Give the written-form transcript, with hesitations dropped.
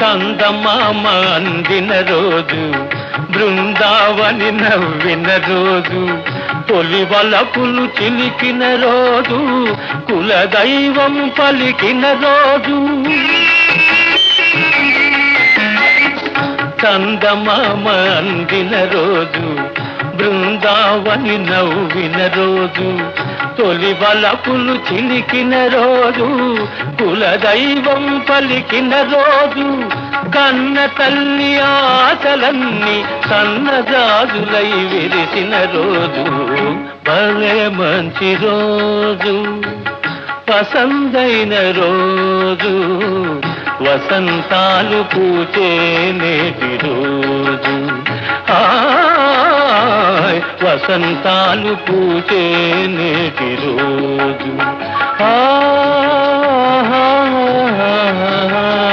చందమామ అందిన రోజు, బృందావని నవ్విన రోజు, తొలి వలపులు చిలికిన రోజు, కులదైవం పలికిన రోజు. చందమామ అందిన రోజు, బృందావని నవ్విన రోజు, తొలి వలపులు చిలికిన రోజు, కులదైవం పలికిన రోజు, కన్న తల్లి ఆశలన్నీ సన్నజాజులై విరిసిన రోజు. భలే మంచి రోజు, పసందైన రోజు, వసంతాలు పూచే నేటి రోజు. వసంతాలు పూచే నేటి రోజు.